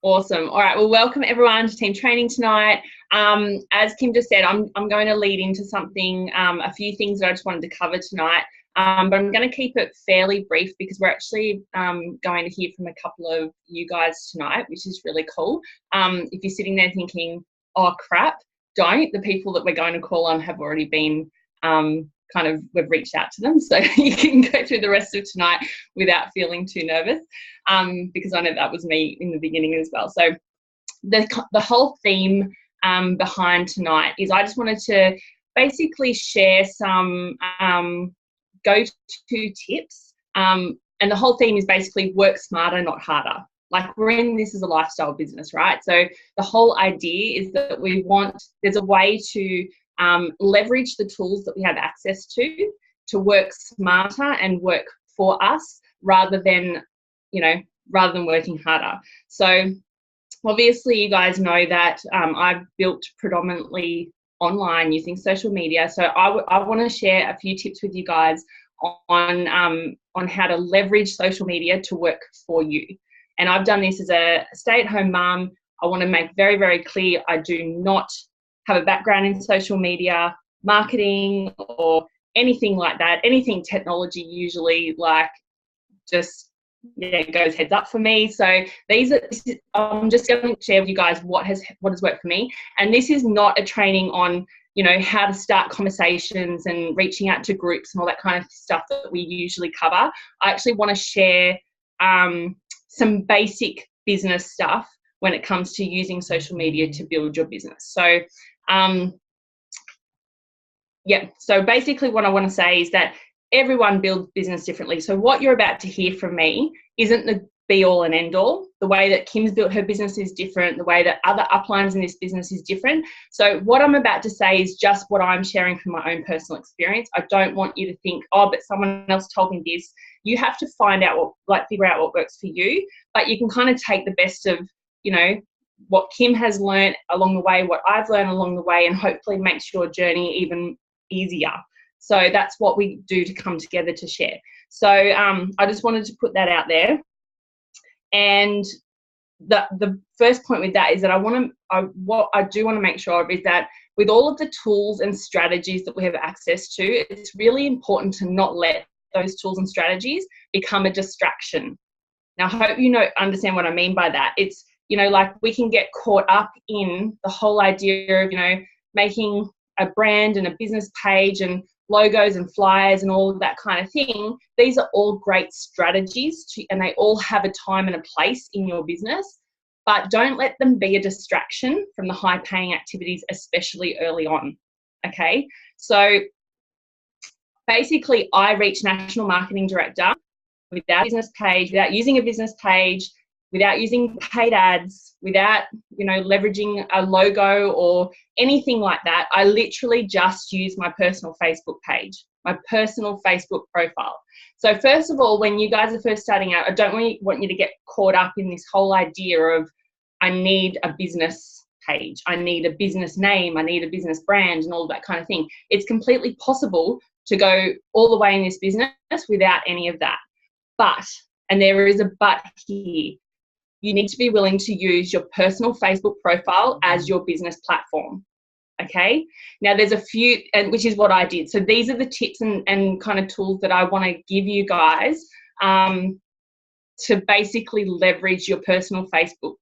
Awesome. All right. Well, welcome everyone to team training tonight. As Kim just said, I'm going to lead into something, a few things that I just wanted to cover tonight. But I'm going to keep it fairly brief because we're actually going to hear from a couple of you guys tonight, which is really cool. If you're sitting there thinking, oh crap, don't. The people that we're going to call on have already been we've reached out to them, so you can go through the rest of tonight without feeling too nervous, because I know that was me in the beginning as well. So the whole theme behind tonight is I just wanted to basically share some go-to tips, and the whole theme is basically work smarter, not harder. Like, we're in this as a lifestyle business, right? So the whole idea is that there's a way to leverage the tools that we have access to work smarter and work for us rather than working harder. So obviously you guys know that I've built predominantly online using social media. So I want to share a few tips with you guys on how to leverage social media to work for you. And I've done this as a stay-at-home mum. I want to make very, very clear I do not have a background in social media marketing or anything like that. Anything technology usually goes heads up for me. So I'm just going to share with you guys what has worked for me. And this is not a training on how to start conversations and reaching out to groups and all that kind of stuff that we usually cover. I actually want to share some basic business stuff when it comes to using social media to build your business. So so basically what I want to say is that everyone builds business differently. So what you're about to hear from me isn't the be all and end all. The way that Kim's built her business is different. The way that other uplines in this business is different. So what I'm about to say is just what I'm sharing from my own personal experience. I don't want you to think, oh, but someone else told me this. You have to figure out what works for you, but you can kind of take the best of, what Kim has learned along the way, what I've learned along the way, and hopefully makes your journey even easier. So that's what we do to come together to share. So I just wanted to put that out there. And the first point with that is that what I do want to make sure of is that with all of the tools and strategies that we have access to, it's really important to not let those tools and strategies become a distraction. Now, I hope you understand what I mean by that. It's, we can get caught up in the whole idea of, making a brand and a business page and logos and flyers and all of that kind of thing. These are all great strategies and they all have a time and a place in your business, but don't let them be a distraction from the high paying activities, especially early on. Okay. So basically I reached National Marketing Director without a business page, without using a business page, without using paid ads, without, leveraging a logo or anything like that. I literally just used my personal Facebook page, my personal Facebook profile. So first of all, when you guys are first starting out, I don't want you to get caught up in this whole idea of, I need a business page, I need a business name, I need a business brand and all that kind of thing. It's completely possible to go all the way in this business without any of that. But, and there is a but here, you need to be willing to use your personal Facebook profile as your business platform. Okay. Now there's a few, and which is what I did. So these are the tips and kind of tools that I want to give you guys to basically leverage your personal Facebook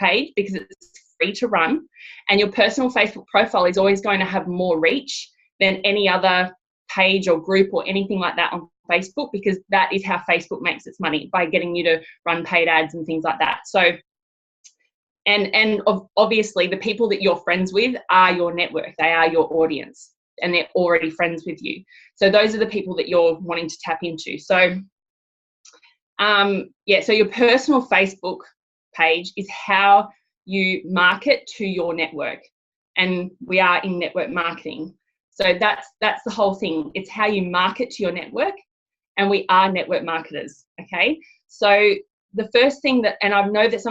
page, because it's free to run, and your personal Facebook profile is always going to have more reach than any other page or group or anything like that on Facebook, because that is how Facebook makes its money, by getting you to run paid ads and things like that. So, and obviously the people that you're friends with are your network, they are your audience, and they're already friends with you. So those are the people that you're wanting to tap into. So, so your personal Facebook page is how you market to your network, and we are in network marketing. So that's the whole thing. It's how you market to your network, and we are network marketers, okay? So the first thing that, and I know that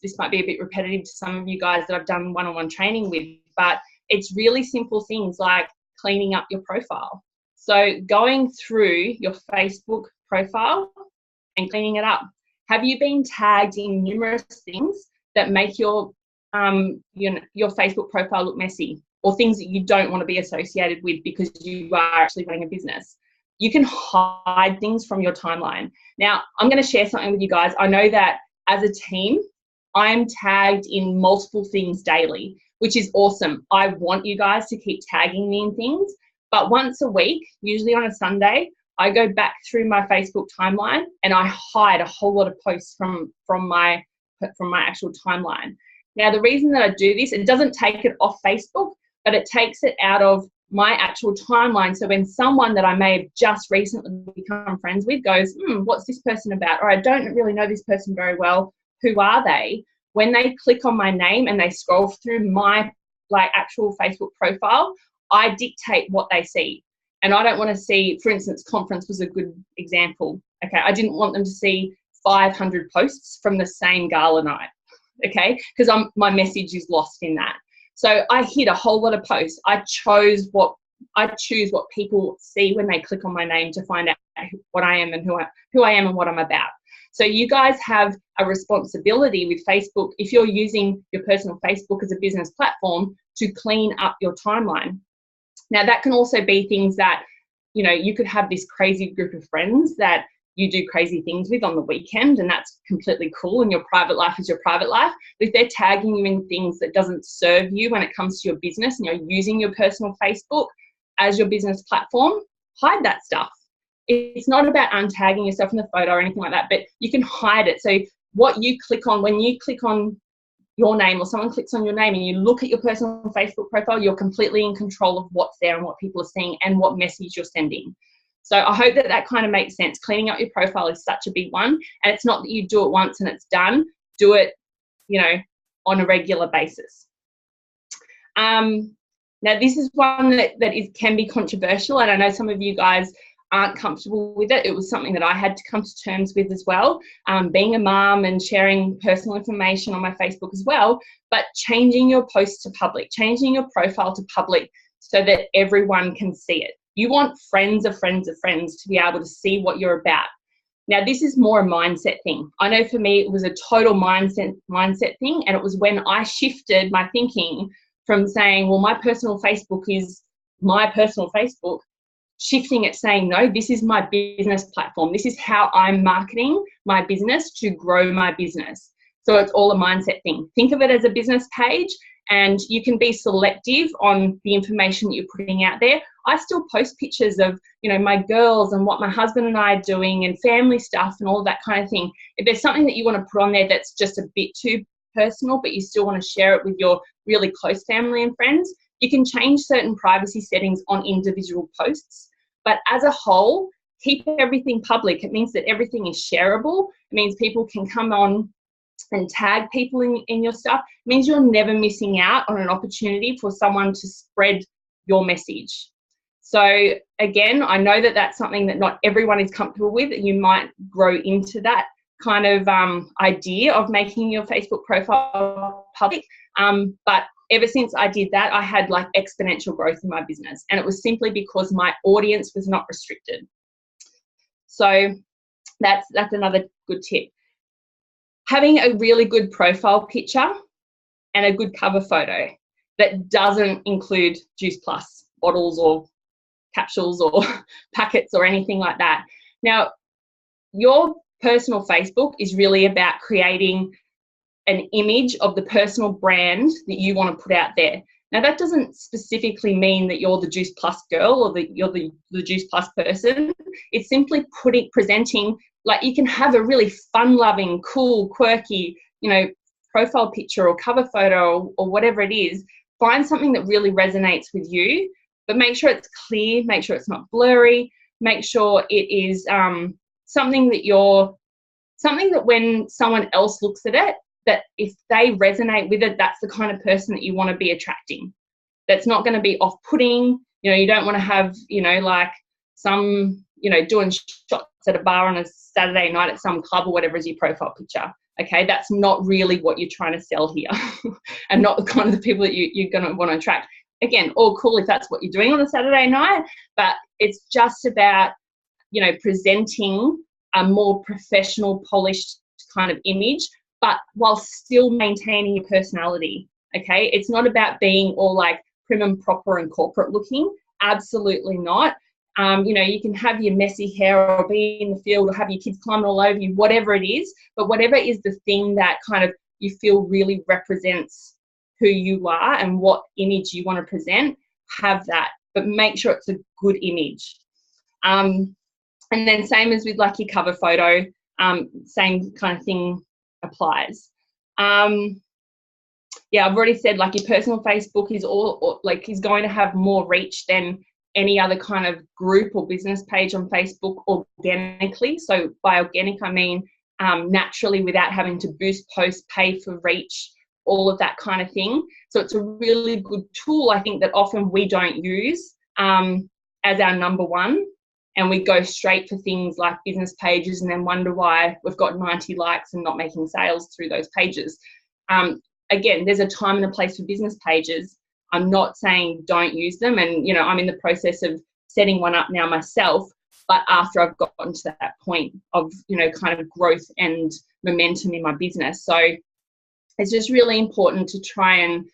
this might be a bit repetitive to some of you guys that I've done one-on-one training with, but it's really simple things like cleaning up your profile. So going through your Facebook profile and cleaning it up. Have you been tagged in numerous things that make your your Facebook profile look messy, or things that you don't want to be associated with because you are actually running a business. You can hide things from your timeline. Now, I'm going to share something with you guys. I know that as a team, I'm tagged in multiple things daily, which is awesome. I want you guys to keep tagging me in things, but once a week, usually on a Sunday, I go back through my Facebook timeline and I hide a whole lot of posts from my actual timeline. Now, the reason that I do this, it doesn't take it off Facebook, but it takes it out of my actual timeline. So when someone that I may have just recently become friends with goes, what's this person about? Or I don't really know this person very well. Who are they? When they click on my name and they scroll through my actual Facebook profile, I dictate what they see. And I don't want to see, for instance, conference was a good example. Okay, I didn't want them to see 500 posts from the same gala night. Okay, because my message is lost in that. So I hid a whole lot of posts. I choose what people see when they click on my name to find out what I am and who I am and what I'm about. So you guys have a responsibility with Facebook, if you're using your personal Facebook as a business platform, to clean up your timeline. Now, that can also be things that, you could have this crazy group of friends that you do crazy things with on the weekend, and that's completely cool, and your private life is your private life. But if they're tagging you in things that doesn't serve you when it comes to your business, and you're using your personal Facebook as your business platform, hide that stuff. It's not about untagging yourself in the photo or anything like that, but you can hide it. So what you click on, when you click on your name or someone clicks on your name and you look at your personal Facebook profile, you're completely in control of what's there and what people are seeing and what message you're sending. So I hope that kind of makes sense. Cleaning up your profile is such a big one. And it's not that you do it once and it's done. Do it, on a regular basis. Now, this is one that can be controversial, and I know some of you guys aren't comfortable with it. It was something that I had to come to terms with as well, being a mum and sharing personal information on my Facebook as well, but changing your post to public, changing your profile to public so that everyone can see it. You want friends of friends of friends to be able to see what you're about. Now, this is more a mindset thing. I know for me, it was a total mindset thing, and it was when I shifted my thinking from saying, well, my personal Facebook is my personal Facebook, shifting it, saying, no, this is my business platform. This is how I'm marketing my business to grow my business. So it's all a mindset thing. Think of it as a business page, and you can be selective on the information that you're putting out there. I still post pictures of, my girls and what my husband and I are doing and family stuff and all that kind of thing. If there's something that you want to put on there that's just a bit too personal, but you still want to share it with your really close family and friends, you can change certain privacy settings on individual posts. But as a whole, keep everything public. It means that everything is shareable. It means people can come on and tag people in your stuff. It means you're never missing out on an opportunity for someone to spread your message. So again, I know that that's something that not everyone is comfortable with. You might grow into that kind of idea of making your Facebook profile public. But ever since I did that, I had exponential growth in my business. And it was simply because my audience was not restricted. So that's another good tip. Having a really good profile picture and a good cover photo that doesn't include Juice Plus bottles or capsules or packets or anything like that. Now, your personal Facebook is really about creating an image of the personal brand that you want to put out there. Now, that doesn't specifically mean that you're the Juice Plus girl or that you're the Juice Plus person. It's simply presenting, you can have a really fun-loving, cool, quirky, profile picture or cover photo or whatever it is. Find something that really resonates with you, but make sure it's clear, make sure it's not blurry, make sure it is something that when someone else looks at it, that if they resonate with it, that's the kind of person that you want to be attracting. That's not going to be off-putting. You don't want to have, some, doing shots at a bar on a Saturday night at some club or whatever is your profile picture. Okay, that's not really what you're trying to sell here and not the kind of the people that you're going to want to attract. Again, all cool if that's what you're doing on a Saturday night, but it's just about, presenting a more professional, polished kind of image but while still maintaining your personality. Okay, it's not about being all like prim and proper and corporate looking. Absolutely not. You know, you can have your messy hair or be in the field or have your kids climbing all over you, whatever it is, but whatever is the thing that kind of you feel really represents who you are and what image you want to present, have that, but make sure it's a good image. And then same as with like your cover photo, same kind of thing applies. Yeah, I've already said like your personal Facebook is is going to have more reach than any other kind of group or business page on Facebook organically. So by organic, I mean naturally, without having to boost posts, pay for reach, all of that kind of thing. So it's a really good tool, I think, that often we don't use as our number one. And we go straight for things like business pages and then wonder why we've got 90 likes and not making sales through those pages. Again, there's a time and a place for business pages. I'm not saying don't use them. And, you know, I'm in the process of setting one up now myself, but after I've gotten to that point of, you know, kind of growth and momentum in my business. So it's just really important to try and,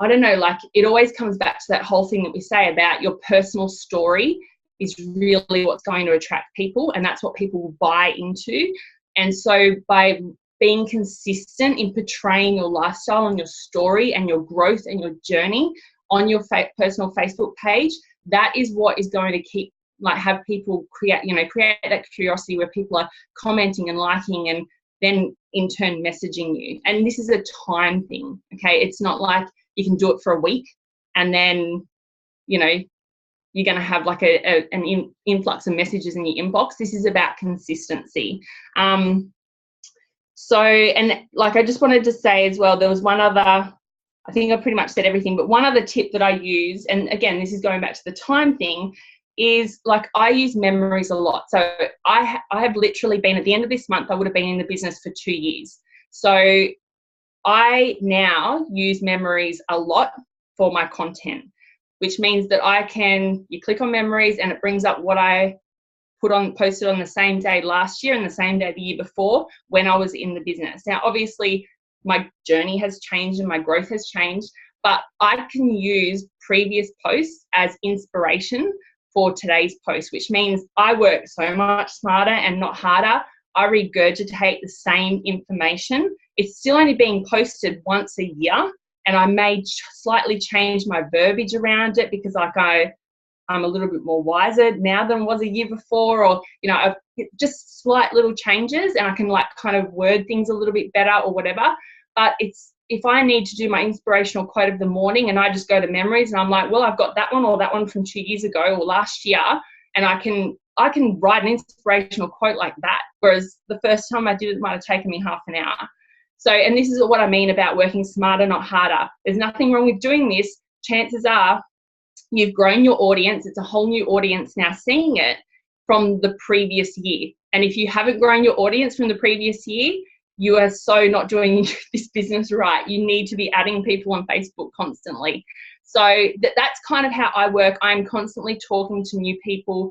I don't know, like it always comes back to that whole thing that we say about your personal story is really what's going to attract people, and that's what people will buy into. And so by being consistent in portraying your lifestyle and your story and your growth and your journey on your personal Facebook page, that is what is going to keep, like, have people create that curiosity where people are commenting and liking and then in turn messaging you. And this is a time thing, okay? It's not like you can do it for a week and then, you know, you're going to have like an influx of messages in your inbox. This is about consistency. So, and like I just wanted to say as well, there was one other, I think I pretty much said everything, but one other tip that I use, and again, this is going back to the time thing, is like I use memories a lot. So I have literally been, at the end of this month, I would have been in the business for 2 years. So I now use memories a lot for my content, which means that you click on memories and it brings up what I posted on the same day last year and the same day the year before when I was in the business. Now, obviously, my journey has changed and my growth has changed, but I can use previous posts as inspiration for today's post, which means I work so much smarter and not harder. I regurgitate the same information. It's still only being posted once a year, and I may slightly change my verbiage around it because I'm a little bit more wiser now than was a year before, or, you know, just slight little changes, and I can like kind of word things a little bit better or whatever. But if I need to do my inspirational quote of the morning and I just go to memories and I'm like, well, I've got that one or that one from 2 years ago or last year, and I can write an inspirational quote like that. Whereas the first time I did it might have taken me half an hour. So, and this is what I mean about working smarter, not harder. There's nothing wrong with doing this. Chances are you've grown your audience. It's a whole new audience now seeing it from the previous year. And if you haven't grown your audience from the previous year, you are so not doing this business right. You need to be adding people on Facebook constantly. So that's kind of how I work. I'm constantly talking to new people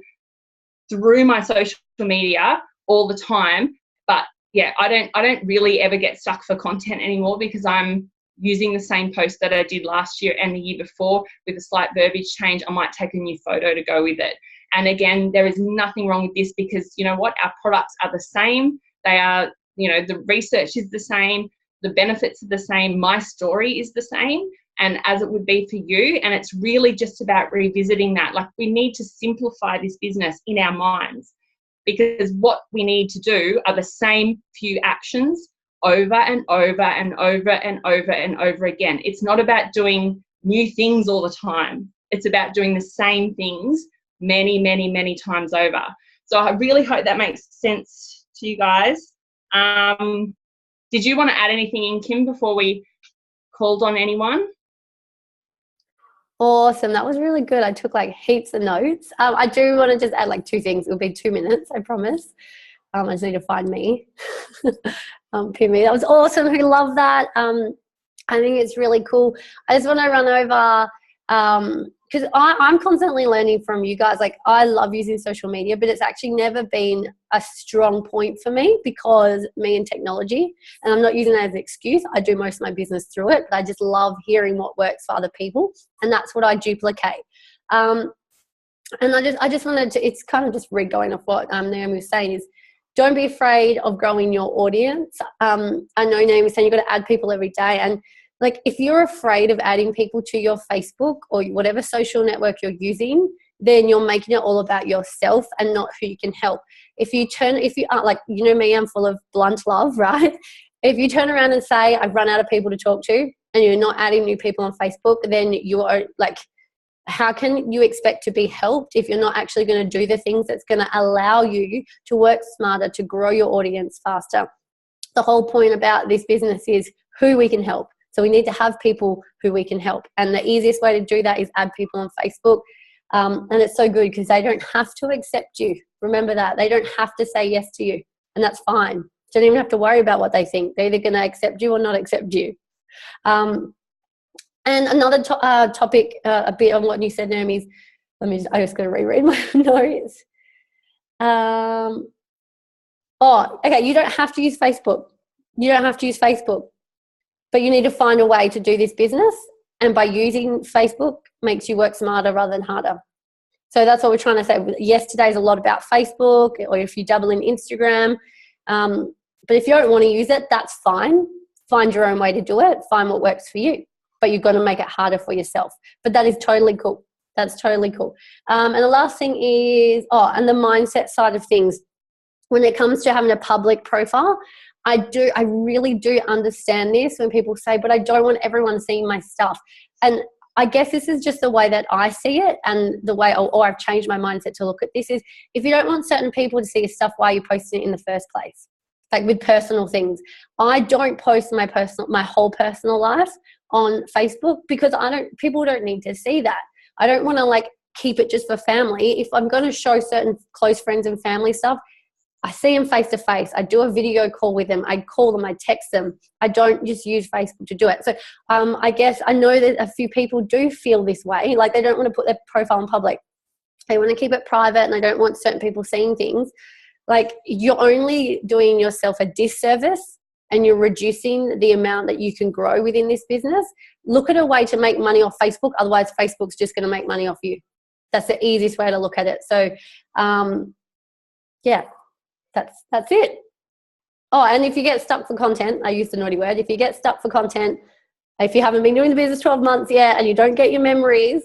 through my social media all the time. But yeah, I don't really ever get stuck for content anymore because I'm using the same post that I did last year and the year before with a slight verbiage change. I might take a new photo to go with it. And again, there is nothing wrong with this because, you know what, our products are the same. They are, you know, the research is the same, the benefits are the same, my story is the same, and as it would be for you. And it's really just about revisiting that. Like, we need to simplify this business in our minds, because what we need to do are the same few actions over and over and over and over and over again. It's not about doing new things all the time. It's about doing the same things many, many, many times over. So I really hope that makes sense to you guys. Did you want to add anything in, Kim, before we called on anyone? Awesome. That was really good. I took like heaps of notes. I do want to just add like 2 things. It'll be 2 minutes, I promise. I just need to find me. Pin me. That was awesome. We love that. I think it's really cool. I just want to run over because I'm constantly learning from you guys. Like, I love using social media, but it's actually never been a strong point for me because me and technology, and I'm not using that as an excuse. I do most of my business through it, but I just love hearing what works for other people, and that's what I duplicate. And I just wanted to, it's kind of just going off what Naomi was saying, is don't be afraid of growing your audience. I know Naomi was saying you've got to add people every day, and like, if you're afraid of adding people to your Facebook or whatever social network you're using, then you're making it all about yourself and not who you can help. If you are like, you know me, I'm full of blunt love, right? If you turn around and say, I've run out of people to talk to, and you're not adding new people on Facebook, then you are like, how can you expect to be helped if you're not actually going to do the things that's going to allow you to work smarter, to grow your audience faster? The whole point about this business is who we can help. So we need to have people who we can help. And the easiest way to do that is add people on Facebook. And it's so good because they don't have to accept you. Remember that. They don't have to say yes to you. And that's fine. Don't even have to worry about what they think. They're either going to accept you or not accept you. And another topic, a bit on what you said, Naomi, is, I just got to reread my notes. Okay, you don't have to use Facebook. You don't have to use Facebook. But you need to find a way to do this business, and by using Facebook makes you work smarter rather than harder. So that's what we're trying to say. Yesterday's a lot about Facebook, or if you double in Instagram. But if you don't want to use it, that's fine. Find your own way to do it. Find what works for you. But you've got to make it harder for yourself. But that is totally cool. That's totally cool. And the last thing is, and the mindset side of things. When it comes to having a public profile, I really do understand this when people say, but I don't want everyone seeing my stuff. And I guess this is just the way that I see it, and the way, or I've changed my mindset to look at this, is if you don't want certain people to see your stuff, why are you posting it in the first place? Like with personal things. I don't post my whole personal life on Facebook because people don't need to see that. I don't want to like keep it just for family. If I'm going to show certain close friends and family stuff, I see them face to face. I do a video call with them. I call them. I text them. I don't just use Facebook to do it. So I guess I know that a few people do feel this way. Like they don't want to put their profile in public. They want to keep it private, and they don't want certain people seeing things. Like, you're only doing yourself a disservice, and you're reducing the amount that you can grow within this business. Look at a way to make money off Facebook. Otherwise, Facebook's just going to make money off you. That's the easiest way to look at it. So, yeah. That's it. And if you get stuck for content, I use the naughty word, if you get stuck for content, if you haven't been doing the business 12 months yet and you don't get your memories,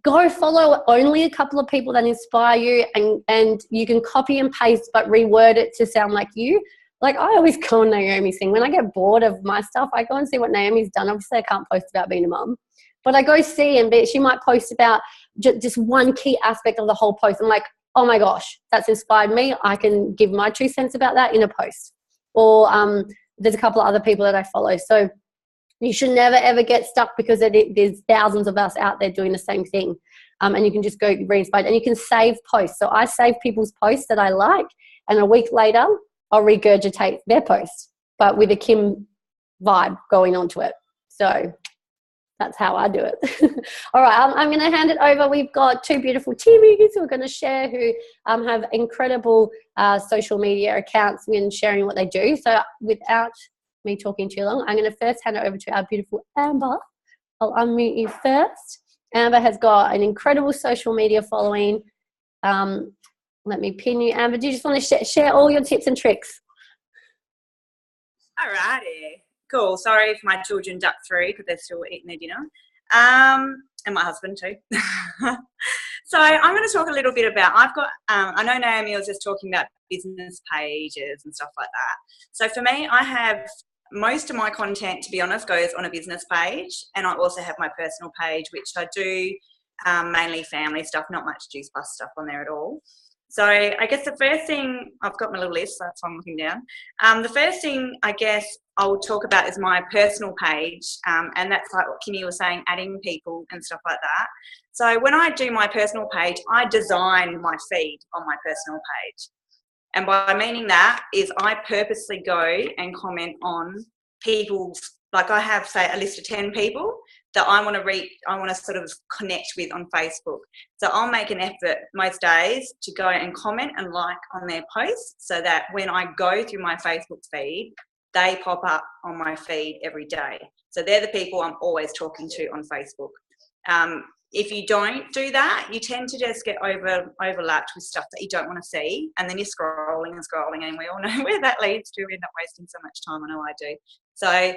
go follow only a couple of people that inspire you, and you can copy and paste but reword it to sound like you. Like, I always go on Naomi's thing. When I get bored of my stuff, I go and see what Naomi's done. Obviously, I can't post about being a mum, but I go see, and she might post about just one key aspect of the whole post. I'm like, oh my gosh, that's inspired me. I can give my 2 cents about that in a post. Or there's a couple of other people that I follow. So you should never, ever get stuck because there's thousands of us out there doing the same thing. And you can just go re-inspired. And you can save posts. So I save people's posts that I like, and a week later, I'll regurgitate their post, but with a Kim vibe going onto it. So that's how I do it. All right, I'm going to hand it over. We've got 2 beautiful teammates who are going to share, who have incredible social media accounts and sharing what they do. So without me talking too long, I'm going to first hand it over to our beautiful Amber. I'll unmute you first. Amber has got an incredible social media following. Let me pin you, Amber. Do you just want to share all your tips and tricks? All righty. Cool. Sorry if my children ducked through because they're still eating their dinner. And my husband too. So I'm going to talk a little bit about, I know Naomi was just talking about business pages and stuff like that. So for me, I have most of my content, to be honest, goes on a business page. And I also have my personal page, which I do mainly family stuff, not much Juice Plus stuff on there at all. So I guess the first thing, I've got my little list, so that's why I'm looking down. The first thing I guess I'll talk about is my personal page, and that's like what Kimmy was saying, adding people and stuff like that. So when I do my personal page, I design my feed on my personal page. And by meaning that is I purposely go and comment on people's like I have, say, a list of 10 people that I want to sort of connect with on Facebook. So I'll make an effort most days to go and comment and like on their posts, so that when I go through my Facebook feed, they pop up on my feed every day. So they're the people I'm always talking to on Facebook. If you don't do that, you tend to just get overlapped with stuff that you don't want to see, and then you're scrolling and scrolling, and we all know where that leads to. We end up wasting so much time. I know I do. So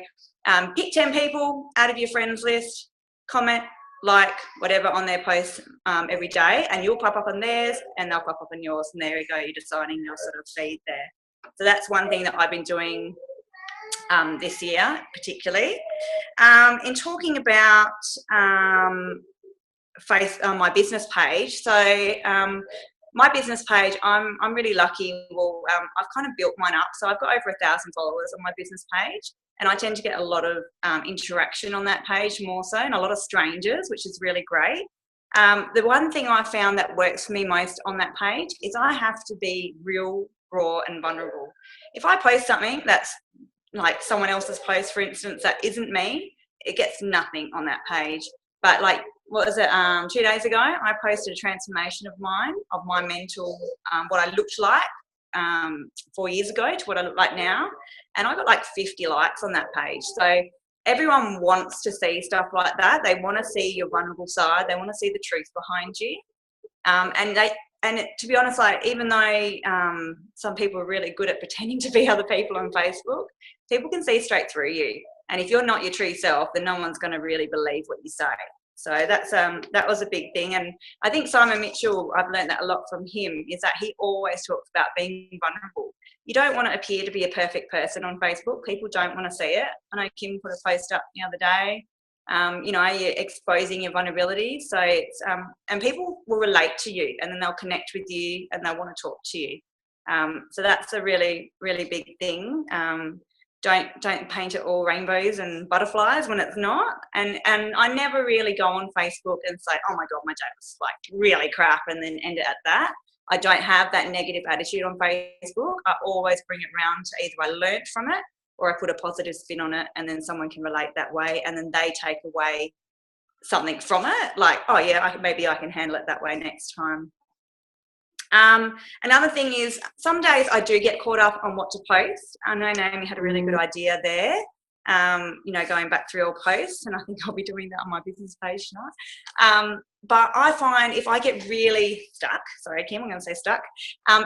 pick 10 people out of your friends list, comment, like, whatever on their posts every day, and you'll pop up on theirs and they'll pop up on yours, and there you go, you're designing your sort of feed there. So that's one thing that I've been doing this year particularly. In talking about my business page, so my business page, I'm really lucky. Well, I've kind of built mine up, so I've got over 1,000 followers on my business page, and I tend to get a lot of interaction on that page, more so, and a lot of strangers, which is really great. The one thing I found that works for me most on that page is I have to be real, raw and vulnerable. If I post something that's like someone else's post, for instance, that isn't me, it gets nothing on that page. But like, what was it, 2 days ago, I posted a transformation of mine, of my mental, what I looked like 4 years ago to what I look like now, and I got like 50 likes on that page. So everyone wants to see stuff like that. They want to see your vulnerable side. They want to see the truth behind you. To be honest, like, even though some people are really good at pretending to be other people on Facebook, people can see straight through you. And if you're not your true self, then no one's going to really believe what you say. So that's that was a big thing. And I think Simon Mitchell, I've learned that a lot from him, is that he always talks about being vulnerable. You don't want to appear to be a perfect person on Facebook. People don't want to see it. I know Kim put a post up the other day, you're exposing your vulnerability. So it's, and people will relate to you, and then they'll connect with you and they'll want to talk to you. So that's a really, really big thing. Don't paint it all rainbows and butterflies when it's not. And I never really go on Facebook and say, oh my God, my day was like really crap, and then end it at that. I don't have that negative attitude on Facebook. I always bring it around to either I learnt from it or I put a positive spin on it, and then someone can relate that way, and then they take away something from it, like, oh yeah, maybe I can handle it that way next time. Another thing is, some days I do get caught up on what to post. I know Naomi had a really good idea there, going back through your posts, and I think I'll be doing that on my business page tonight. But I find if I get really stuck, sorry Kim, I'm going to say stuck,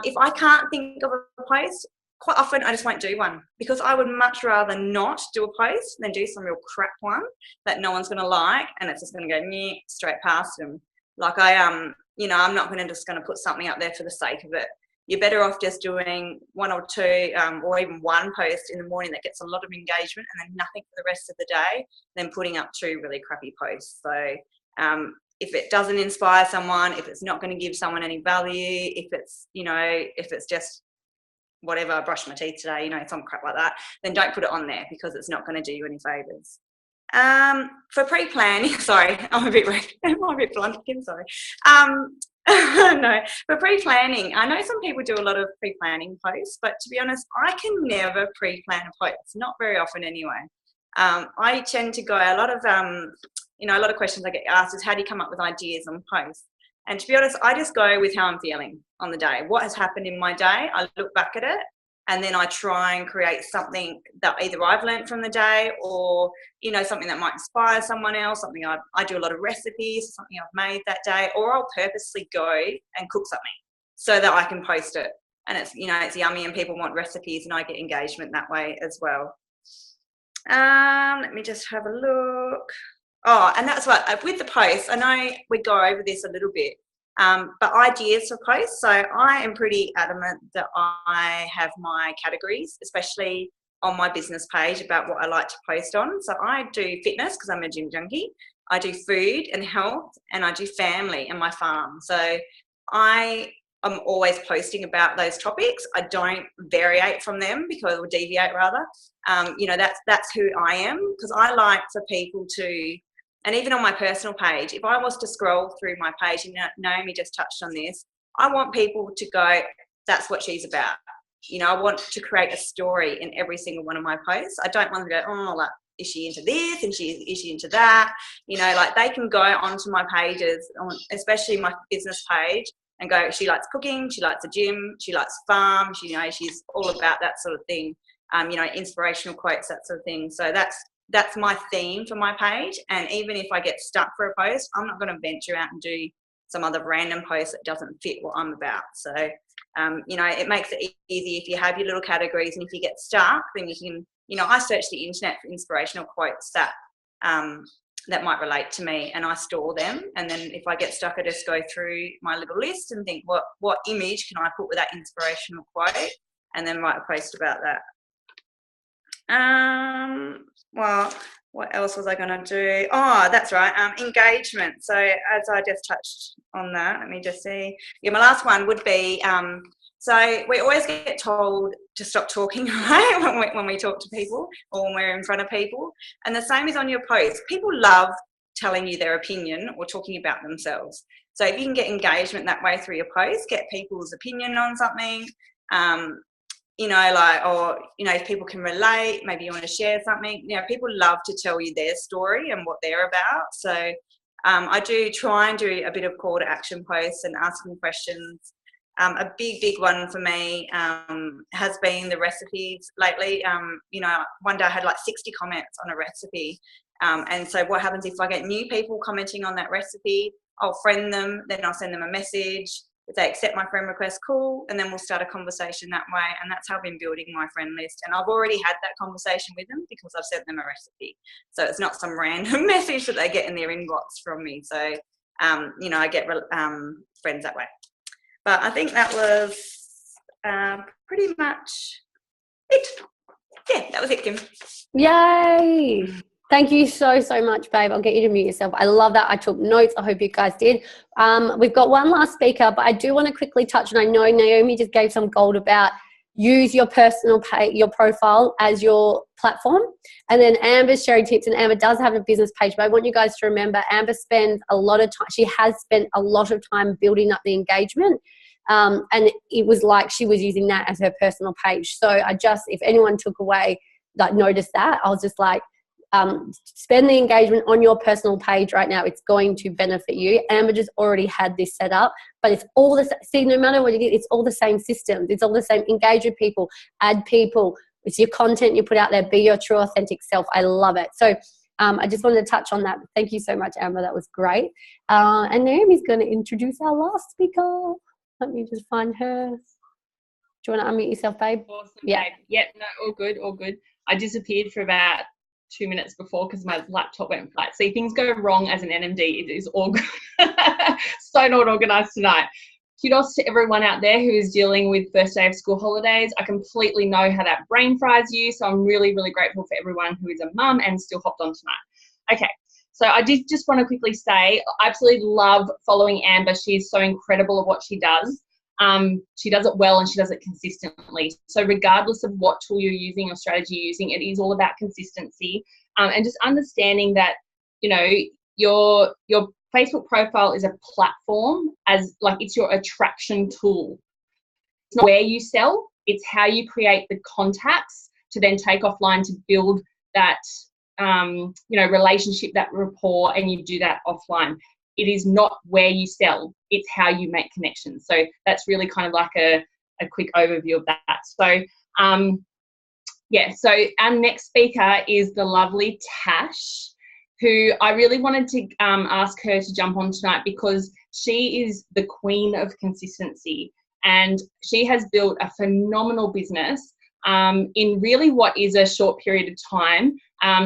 if I can't think of a post, quite often I just won't do one, because I would much rather not do a post than do some real crap one that no one's going to like, and it's just going to go straight past them. Like I'm not just going to put something up there for the sake of it. You're better off just doing one or two or even one post in the morning that gets a lot of engagement and then nothing for the rest of the day, than putting up 2 really crappy posts. So if it doesn't inspire someone, if it's not going to give someone any value, if it's just whatever, I brushed my teeth today, some crap like that, then don't put it on there, because it's not going to do you any favours. For pre-planning, sorry, I'm a bit blunt, Kim, sorry. No, for pre-planning, I know some people do a lot of pre-planning posts, but to be honest, I can never pre-plan a post, not very often anyway. I tend to go, a lot of questions I get asked is, how do you come up with ideas on posts? And to be honest, I just go with how I'm feeling on the day. What has happened in my day, I look back at it, and then I try and create something that either I've learned from the day, or, something that might inspire someone else, something I do a lot of recipes, something I've made that day, or I'll purposely go and cook something so that I can post it. And it's, it's yummy and people want recipes, and I get engagement that way as well. Let me just have a look. Oh, and that's what, with the posts, I know we go over this a little bit, but ideas for posts. So I am pretty adamant that I have my categories, especially on my business page, about what I like to post on. So I do fitness, because I'm a gym junkie. I do food and health, and I do family and my farm. So I'm always posting about those topics. I don't variate from them, or deviate rather. That's who I am, because I like for people to, and even on my personal page, if I was to scroll through my page, and Naomi just touched on this, I want people to go, that's what she's about. I want to create a story in every single one of my posts. I don't want them to go, oh, like, is she into this, and is she into that? You know, like they can go onto my pages, especially my business page, and go, she likes cooking, she likes the gym, she likes farm, she, you know, she's all about that sort of thing. You know, inspirational quotes, that sort of thing. So that's my theme for my page. And even if I get stuck for a post, I'm not going to venture out and do some other random post that doesn't fit what I'm about. So, you know, it makes it easy if you have your little categories, and if you get stuck, then you can, you know, I search the internet for inspirational quotes that that might relate to me, and I store them. And then if I get stuck, I just go through my little list and think, what image can I put with that inspirational quote, and then write a post about that. Well, what else was I going to do? Oh, that's right. Engagement. So as I just touched on that, let me just see. Yeah, my last one would be, so we always get told to stop talking, right? When we talk to people, or when we're in front of people. And the same is on your post. People love telling you their opinion or talking about themselves. So if you can get engagement that way through your post, get people's opinion on something, you know, like, or, you know, if people can relate, maybe you want to share something. You know, people love to tell you their story and what they're about. So I do try and do a bit of call to action posts and asking questions. A big one for me has been the recipes lately. You know, one day I had like 60 comments on a recipe. And so what happens if I get new people commenting on that recipe, I'll friend them, then I'll send them a message. If they accept my friend request, cool, and then we'll start a conversation that way. And that's how I've been building my friend list. And I've already had that conversation with them because I've sent them a recipe. So it's not some random message that they get in their inbox from me. So, you know, I get friends that way. But I think that was pretty much it. Yeah, that was it, Kim. Yay! Thank you so much, babe. I'll get you to mute yourself. I love that. I took notes. I hope you guys did. We've got one last speaker, but I do want to quickly touch, and I know Naomi just gave some gold about use your personal page, your profile as your platform. And then Amber's sharing tips, and Amber does have a business page, but I want you guys to remember Amber spends a lot of time, she has spent a lot of time building up the engagement. And it was like she was using that as her personal page. So I just, if anyone took away, like noticed that, I was just like, spend the engagement on your personal page right now. It's going to benefit you. Amber just already had this set up, but it's all the see, no matter what it is, it's all the same systems. It's all the same. Engage with people, add people. It's your content you put out there. Be your true, authentic self. I love it. So I just wanted to touch on that. Thank you so much, Amber. That was great. And Naomi's going to introduce our last speaker. Let me just find her. Do you want to unmute yourself, babe? Awesome, yeah. Babe. Yeah, no, all good, all good. I disappeared for about 2 minutes before because my laptop went flat. See, things go wrong as an NMD. It is all good. So not organised tonight. Kudos to everyone out there who is dealing with first day of school holidays. I completely know how that brain fries you. So I'm really, really grateful for everyone who is a mum and still hopped on tonight. Okay. So I did just want to quickly say, I absolutely love following Amber. She is so incredible at what she does. She does it well and she does it consistently. So regardless of what tool you're using or strategy you're using, it is all about consistency and just understanding that, you know, your Facebook profile is a platform, as like it's your attraction tool. It's not where you sell, it's how you create the contacts to then take offline to build that, you know, relationship, that rapport, and you do that offline. It is not where you sell, it's how you make connections. So that's really kind of like a quick overview of that. So, yeah, so our next speaker is the lovely Tash, who I really wanted to ask her to jump on tonight because she is the queen of consistency and she has built a phenomenal business in really what is a short period of time.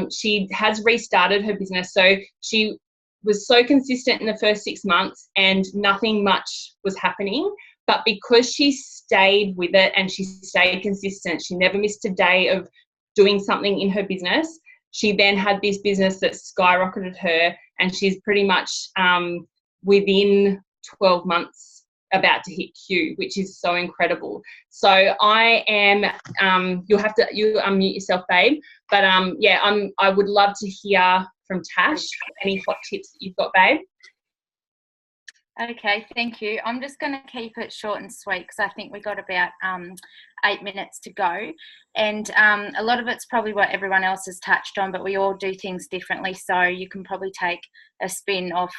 She has restarted her business. So she was so consistent in the first 6 months and nothing much was happening. But because she stayed with it and she stayed consistent, she never missed a day of doing something in her business. She then had this business that skyrocketed her and she's pretty much within 12 months about to hit Q, which is so incredible. So I am, you unmute yourself, babe. But yeah, I would love to hear from Tash, any hot tips that you've got, babe. Okay, thank you. I'm just going to keep it short and sweet because I think we got about 8 minutes to go. And a lot of it's probably what everyone else has touched on, but we all do things differently. So you can probably take a spin off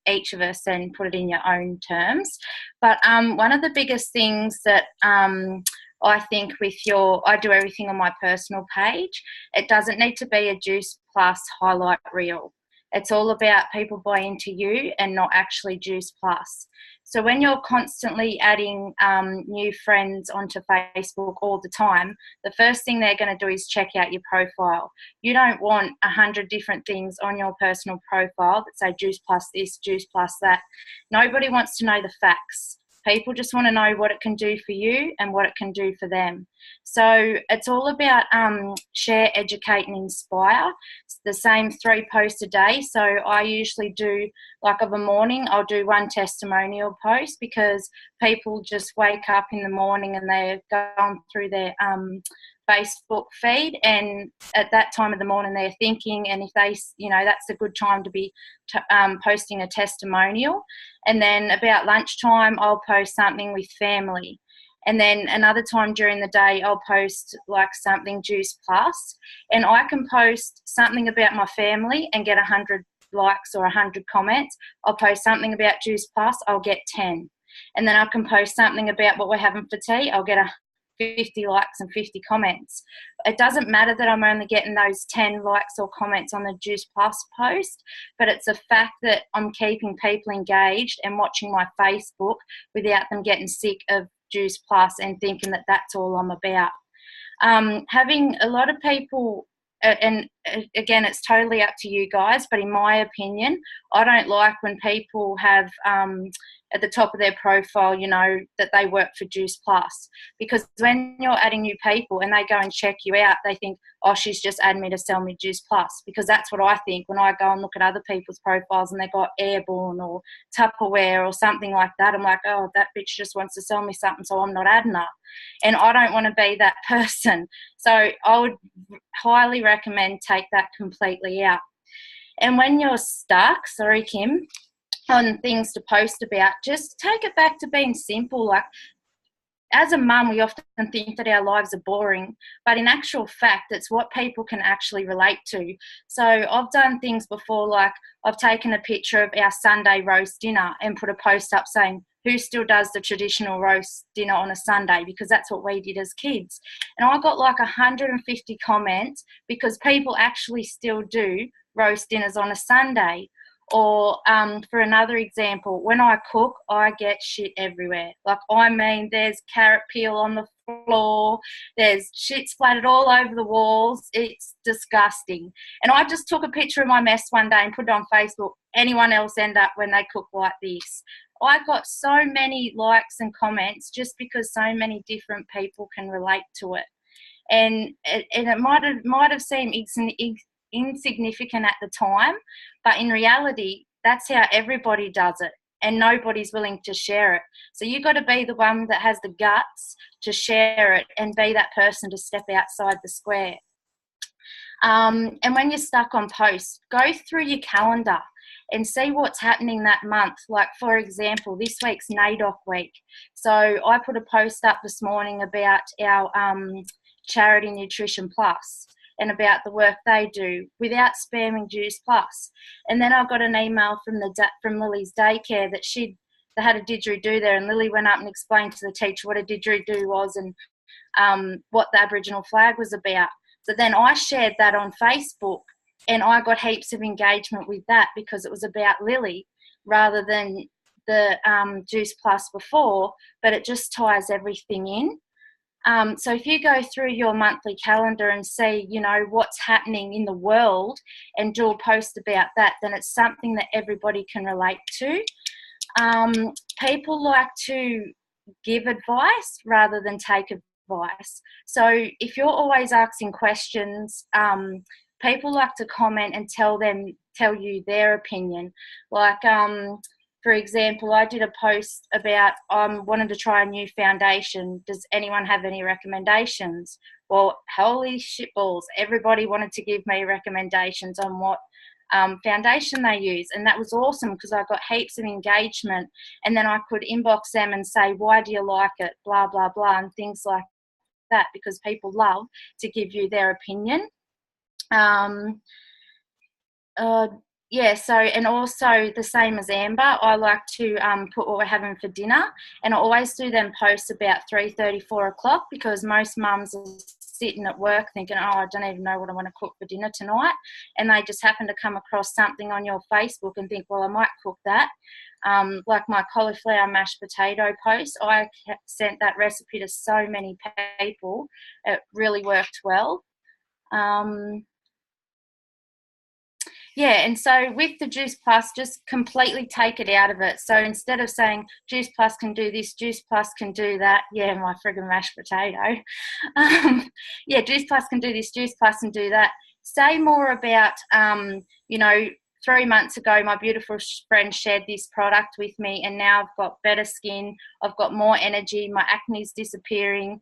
each of us and put it in your own terms. But one of the biggest things that I think I do everything on my personal page. It doesn't need to be a Juice Plus highlight reel. It's all about people buy into you and not actually Juice Plus. So when you're constantly adding new friends onto Facebook all the time, the first thing they're going to do is check out your profile. You don't want 100 different things on your personal profile that say Juice Plus this, Juice Plus that. Nobody wants to know the facts. People just want to know what it can do for you and what it can do for them. So it's all about share, educate and inspire. It's the same 3 posts a day. So I usually do, like of a morning, I'll do 1 testimonial post because people just wake up in the morning and they're going through their Facebook feed, and at that time of the morning they're thinking, and if they, that's a good time to be posting a testimonial. And then about lunchtime I'll post something with family, and then another time during the day I'll post like something Juice Plus, and I can post something about my family and get 100 likes or 100 comments. I'll post something about Juice Plus, I'll get 10, and then I can post something about what we're having for tea, I'll get 50 likes and 50 comments. It doesn't matter that I'm only getting those 10 likes or comments on the Juice Plus post, but it's a fact that I'm keeping people engaged and watching my Facebook without them getting sick of Juice Plus and thinking that that's all I'm about. Having a lot of people, and again, it's totally up to you guys, but in my opinion, I don't like when people have at the top of their profile, that they work for Juice Plus, because when you're adding new people and they go and check you out, they think, oh, she's just adding me to sell me Juice Plus, because that's what I think when I go and look at other people's profiles and they got Airborne or Tupperware or something like that. I'm like, oh, that bitch just wants to sell me something, so I'm not adding her. And I don't want to be that person. So I would highly recommend take that completely out. And when you're stuck, sorry, Kim, on things to post about, just take it back to being simple. Like, as a mum, we often think that our lives are boring, but in actual fact, it's what people can actually relate to. So I've done things before, like I've taken a picture of our Sunday roast dinner and put a post up saying, who still does the traditional roast dinner on a Sunday? Because that's what we did as kids. And I got like 150 comments because people actually still do roast dinners on a Sunday. Or for another example, when I cook, I get shit everywhere. Like, I mean, there's carrot peel on the floor, there's shit splattered all over the walls. It's disgusting. And I just took a picture of my mess one day and put it on Facebook. Anyone else end up when they cook like this? I got so many likes and comments just because so many different people can relate to it. And it might have seemed insignificant at the time, but in reality, that's how everybody does it, and nobody's willing to share it. So you've got to be the one that has the guts to share it and be that person to step outside the square. And when you're stuck on posts, go through your calendar and see what's happening that month. Like, for example, this week's NAIDOC week. So I put a post up this morning about our charity Nutrition Plus and about the work they do without spamming Juice Plus. And then I got an email from Lily's daycare that they had a didgeridoo there, and Lily went up and explained to the teacher what a didgeridoo was and what the Aboriginal flag was about. So then I shared that on Facebook, and I got heaps of engagement with that because it was about Lily rather than the Juice Plus before, but it just ties everything in. So if you go through your monthly calendar and see, what's happening in the world and do a post about that, then it's something that everybody can relate to. People like to give advice rather than take advice. So if you're always asking questions, people like to comment and tell you their opinion. Like, for example, I did a post about wanted to try a new foundation. Does anyone have any recommendations? Well, holy shitballs, everybody wanted to give me recommendations on what foundation they use, and that was awesome because I got heaps of engagement, and then I could inbox them and say, why do you like it, blah blah blah, and things like that, because people love to give you their opinion. Yeah, so, and also the same as Amber, I like to put what we're having for dinner, and I always do them posts about 3:30, 4 o'clock, because most mums are sitting at work thinking, oh, I don't even know what I want to cook for dinner tonight, and they just happen to come across something on your Facebook and think, well, I might cook that. Like my cauliflower mashed potato post, I sent that recipe to so many people. It really worked well. Yeah, and so with the Juice Plus, just completely take it out of it. So instead of saying Juice Plus can do this, Juice Plus can do that, yeah, my friggin' mashed potato. Yeah, Juice Plus can do this, Juice Plus can do that. Say more about, 3 months ago, my beautiful friend shared this product with me, and now I've got better skin, I've got more energy, my acne's disappearing,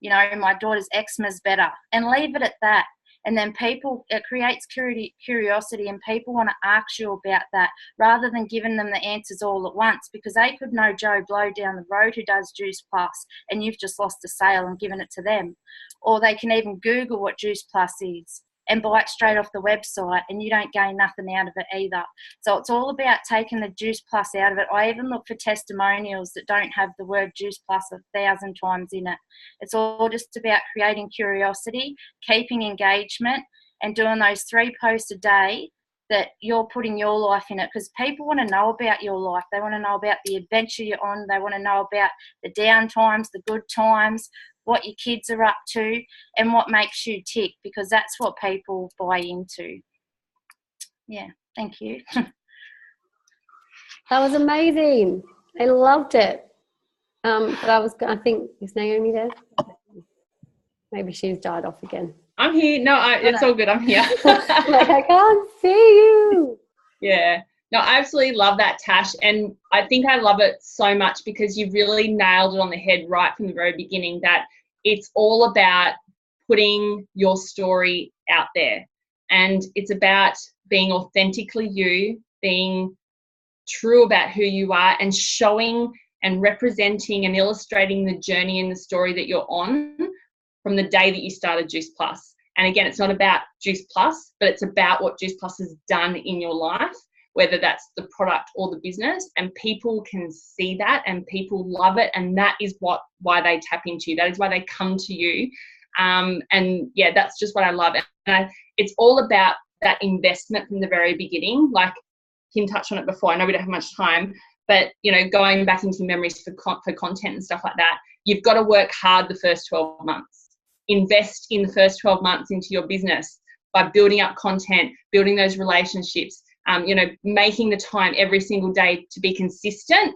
my daughter's eczema's better, and leave it at that. And then it creates curiosity, and people want to ask you about that rather than giving them the answers all at once, because they could know Joe Blow down the road who does Juice Plus, and you've just lost a sale and given it to them. Or they can even Google what Juice Plus is and buy it straight off the website, and you don't gain nothing out of it either. So it's all about taking the Juice Plus out of it. I even look for testimonials that don't have the word Juice Plus 1,000 times in it. It's all just about creating curiosity, keeping engagement, and doing those 3 posts a day that you're putting your life in it, because people want to know about your life. They want to know about the adventure you're on. They want to know about the down times, the good times, what your kids are up to, and what makes you tick, because that's what people buy into. Yeah, thank you. That was amazing. I loved it. But I think, is Naomi there? Maybe she's died off again. I'm here. No, it's all good. I'm here. Like, I can't see you. Yeah. No, I absolutely love that, Tash. And I think I love it so much because you really nailed it on the head right from the very beginning, that it's all about putting your story out there. And it's about being authentically you, being true about who you are, and showing and representing and illustrating the journey and the story that you're on from the day that you started Juice Plus. And again, it's not about Juice Plus, but it's about what Juice Plus has done in your life, whether that's the product or the business, and people can see that and people love it, and that is why they tap into you. That is why they come to you. And yeah, that's just what I love. And it's all about that investment from the very beginning. Like Kim touched on it before, I know we don't have much time, but going back into memories for content and stuff like that, you've got to work hard the first 12 months. Invest in the first 12 months into your business by building up content, building those relationships, making the time every single day to be consistent,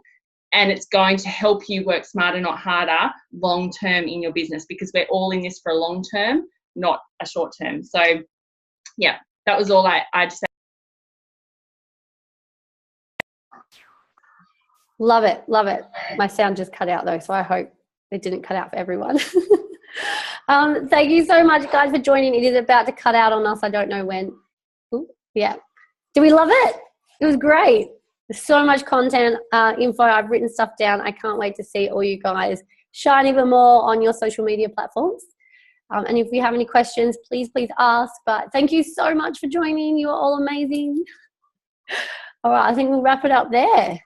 and it's going to help you work smarter, not harder, long term in your business, because we're all in this for a long term, not a short term. So yeah, that was all I just said. Love it. Love it. My sound just cut out though, so I hope it didn't cut out for everyone. Thank you so much, guys, for joining. It is about to cut out on us. I don't know when. Ooh, yeah. Do we love it? It was great. There's so much content, info. I've written stuff down. I can't wait to see all you guys shine even more on your social media platforms. And if you have any questions, please ask. But thank you so much for joining. You're all amazing. All right, I think we'll wrap it up there.